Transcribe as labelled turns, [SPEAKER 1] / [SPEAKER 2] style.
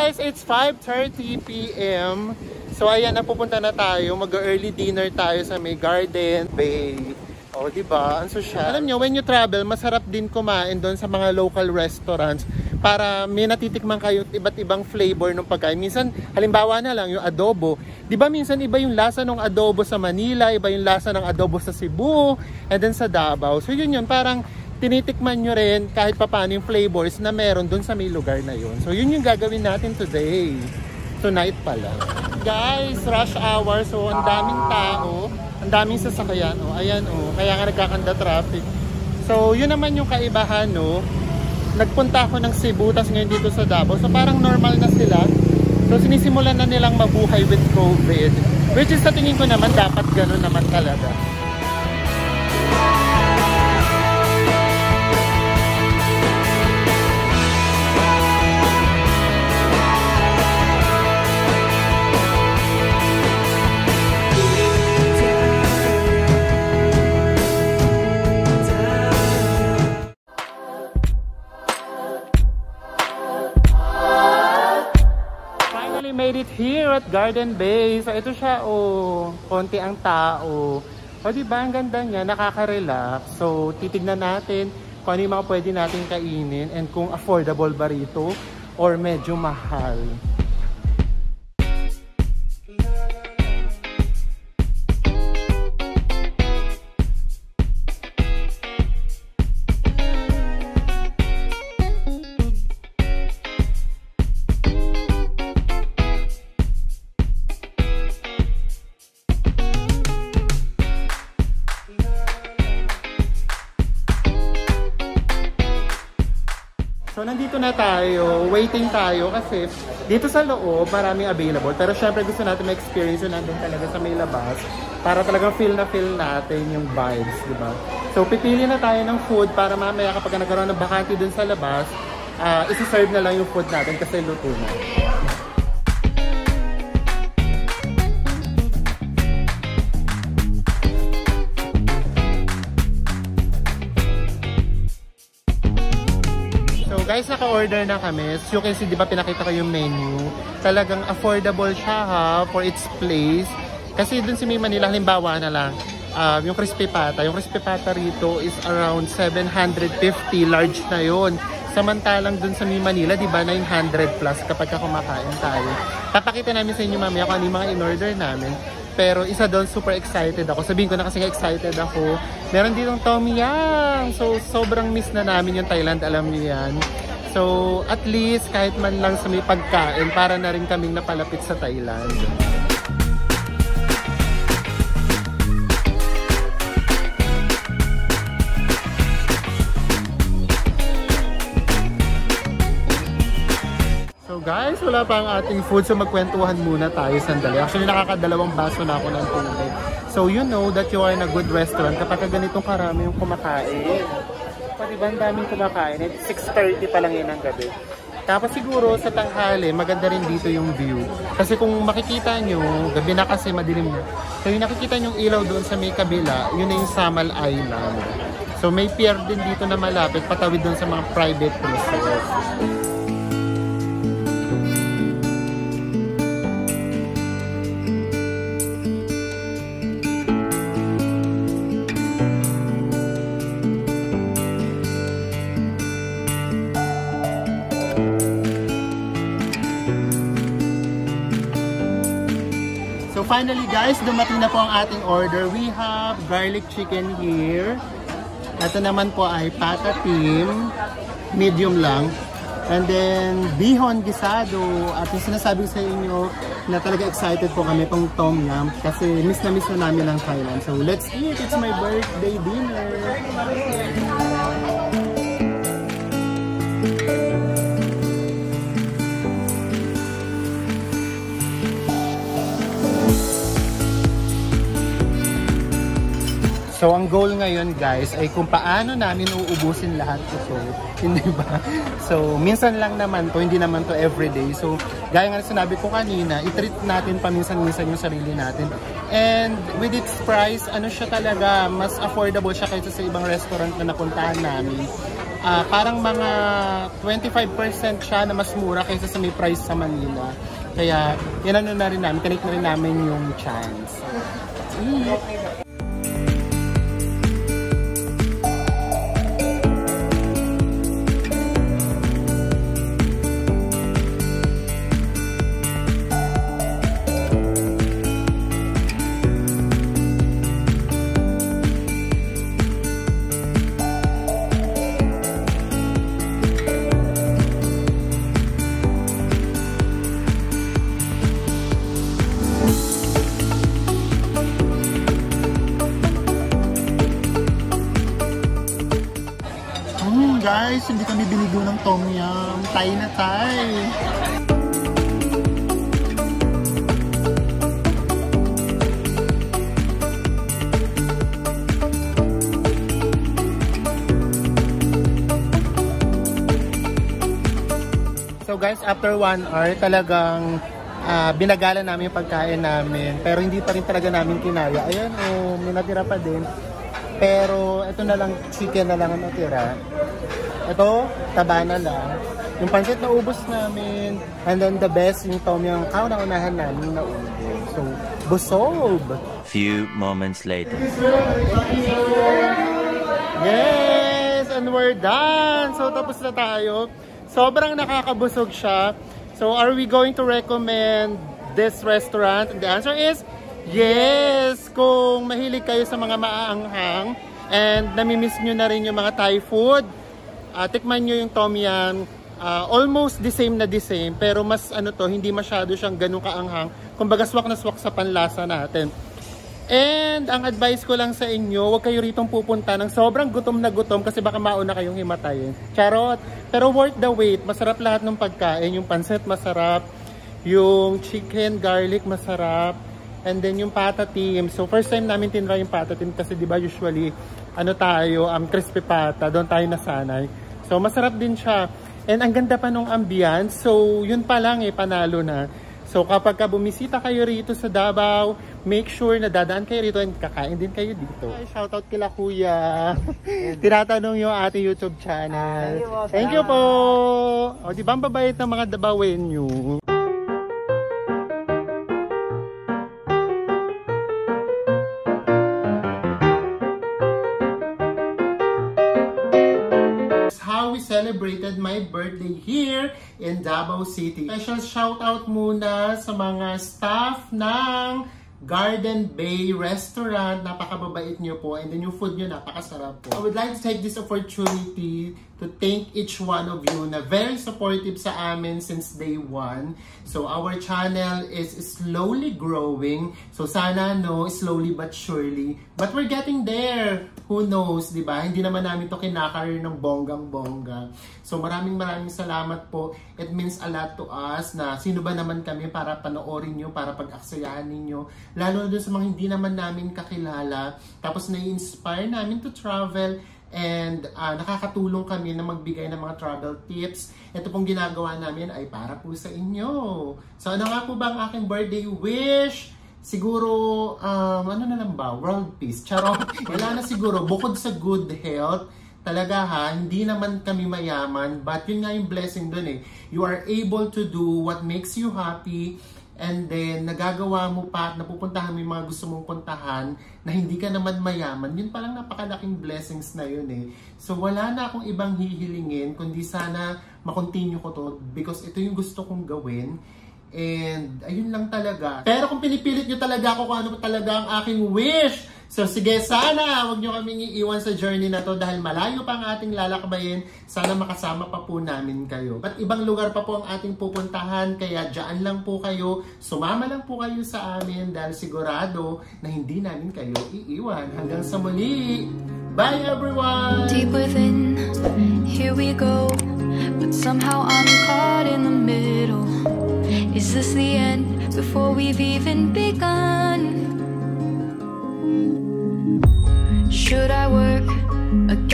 [SPEAKER 1] guys, it's 5:30 p.m. So ayan, napupunta na tayo. Mag-early dinner tayo sa may Garden Bay. O, diba? Ang social. Alam nyo, when you travel, masarap din kumain doon sa mga local restaurants para may natitikman kayo iba't ibang flavor ng pagkain. Minsan, halimbawa na lang, yung adobo. Diba minsan iba yung lasa ng adobo sa Manila, iba yung lasa ng adobo sa Cebu, and then sa Davao. So yun, parang tinitikman nyo rin kahit papaano yung flavors na meron dun sa may lugar na yun. So yun yung gagawin natin today. Tonight pala. Guys, rush hour. So ang daming tao. Ang daming sasakyan. O, ayan o. Kaya nga nagkakanda traffic. So yun naman yung kaibahan no. Nagpunta ako ng Cebu tas ngayon dito sa Davao. So parang normal na sila. So sinisimulan na nilang mabuhay with COVID. Which is sa tingin ko naman dapat ganun naman talaga. Made it here at Garden Bay. So ito siya, konti ang tao. O diba, ang ganda niya, nakaka-relax. So titignan natin kung ano yung mga pwede natin kainin and kung affordable ba rito or medyo mahal. So nandito na tayo, waiting tayo kasi dito sa loob maraming available. Pero syempre gusto natin ma-experience yun nandun talaga sa may labas para talagang feel natin yung vibes, di ba? So pipili na tayo ng food para mamaya kapag nagkaroon ng bakante dun sa labas, isi-serve na lang yung food natin kasi luto na. Guys, naka-order na kami. So, kasi di ba pinakita ko yung menu. Talagang affordable siya ha, for its place. Kasi dun sa May Manila, halimbawa na lang, yung crispy pata. Yung crispy pata rito is around 750, large na yun. Samantalang dun sa May Manila, di ba, 900 plus kapag kumakain tayo. Papakita namin sa inyo mamaya kung ano yung mga in-order namin. Pero isa doon, super excited ako. Sabihin ko na kasi excited ako. Meron ditong Tom Yum. So, sobrang miss na namin yung Thailand. Alam niyo yan. So, at least, kahit man lang sa may pagkain, para na rin kaming napalapit sa Thailand. Guys, wala pa ang ating food, so magkwentuhan muna tayo sandali. Actually, nakakadalawang baso na ako ng tubig. So, you know that you are in a good restaurant kapag ganitong karami yung kumakain. Pati ba ang daming kumakain? 6:30 pa lang yun ang gabi. Tapos siguro sa tanghali, maganda rin dito yung view. Kasi kung makikita nyo, gabi na kasi madilim na. So, yung nakikita nyo ilaw doon sa may kabila, yun na yung Samal Island. So, may pier din dito na malapit, patawid doon sa mga private places. So finally guys, dumating na po ang ating order. We have garlic chicken here. Ito naman po ay pata team, medium lang. And then bihon gisado. At yung sinasabi sa inyo na talaga excited po kami pang Tom Yum kasi miss na namin ang Thailand. So let's eat! It's my birthday dinner! So, ang goal ngayon guys ay kung paano namin uubusin lahat ito. Hindi ba? So, minsan lang naman to, hindi naman to everyday. So, gaya nga sinabi ko kanina, i-treat natin paminsan-minsan yung sarili natin. And with its price, ano siya talaga, mas affordable siya kaysa sa ibang restaurant na napuntahan namin. parang mga 25% siya na mas mura kaysa sa may price sa Manila. Kaya, inano na rin namin, connect na rin namin yung chance. Guys, hindi kami binigo ng tom yum. Thai na Thai. So guys, after 1 hour, talagang binagala namin yung pagkain namin. Pero hindi pa rin talaga namin kinaya. Ayan, may natira pa din. Pero ito na lang, chicken na lang ang natira. Ito, taba na lang. Yung pancit na ubos namin. And then the best, yung tom yung na unahan namin na ubos. So, busog!
[SPEAKER 2] Few moments later.
[SPEAKER 1] Yes! And we're done! So, tapos na tayo. Sobrang nakakabusog siya. So, are we going to recommend this restaurant? And the answer is yes! Kung mahilig kayo sa mga maaanghang and namimiss nyo na rin yung mga Thai food, tikman nyo yung tom yum. Almost the same, pero mas hindi masyado siyang ganun kaanghang. Kumbaga swak na swak sa panlasa natin. And ang advice ko lang sa inyo, huwag kayo ritong pupunta ng sobrang gutom na gutom kasi baka mauna kayong himatayin. Charot! Pero worth the wait. Masarap lahat ng pagkain. Yung pancit masarap, yung chicken garlic masarap, and then yung patatim. So first time namin tinry yung patatim kasi diba usually crispy pata, doon tayo nasanay. So, masarap din siya. And ang ganda pa nung ambience. So, yun pa lang panalo na. So, kapag bumisita kayo rito sa Davao, make sure na dadaan kayo rito and kakain din kayo dito. Shoutout kila Kuya. Tinatanong yung ating YouTube channel. Thank you po. O, di ba ang babait ng mga Davaoenyo? How we celebrated my birthday here in Davao City. Special shout out muna sa mga staff ng Garden Bay Restaurant. Napakababait nyo po, and then yung food nyo napakasarap po. I would like to take this opportunity to thank each one of you na very supportive sa amin since day 1. So our channel is slowly growing. So sana slowly but surely. But we're getting there. Who knows, di ba? Hindi naman namin to kinakarir ng bonggang-bongga. So maraming salamat po. It means a lot to us na sino ba naman kami para panoorin nyo, para pag-aksayahan ninyo. Lalo na dun sa mga hindi naman namin kakilala. Tapos na-inspire namin to travel. And nakakatulong kami na magbigay ng mga travel tips. Ito pong ginagawa namin ay para po sa inyo. So ano nga po ba ang aking birthday wish? Siguro, ano na lang ba? World peace. Charot. Wala na siguro. Bukod sa good health, talaga hindi naman kami mayaman. But yun nga yung blessing dun eh. You are able to do what makes you happy. And then, nagagawa mo pa at napupuntahan mo yung mga gusto mong puntahan na hindi ka naman mayaman. Yun palang napakalaking blessings na yun eh. So, wala na akong ibang hihilingin, kundi sana makontinue ko to because ito yung gusto kong gawin. And, ayun lang talaga. Pero kung pinipilit nyo talaga ako kung ano talaga ang aking wish, so sige, sana huwag nyo kaming iiwan sa journey na to dahil malayo pa ang ating lalakbayin. Sana makasama pa po namin kayo. At ibang lugar pa po ang ating pupuntahan, kaya dyan lang po kayo. Sumama lang po kayo sa amin dahil sigurado na hindi namin kayo iiwan. Hanggang sa muli! Bye everyone!
[SPEAKER 3] Deep within, here we go. But somehow I'm caught in the middle. Is this the end before we've even been?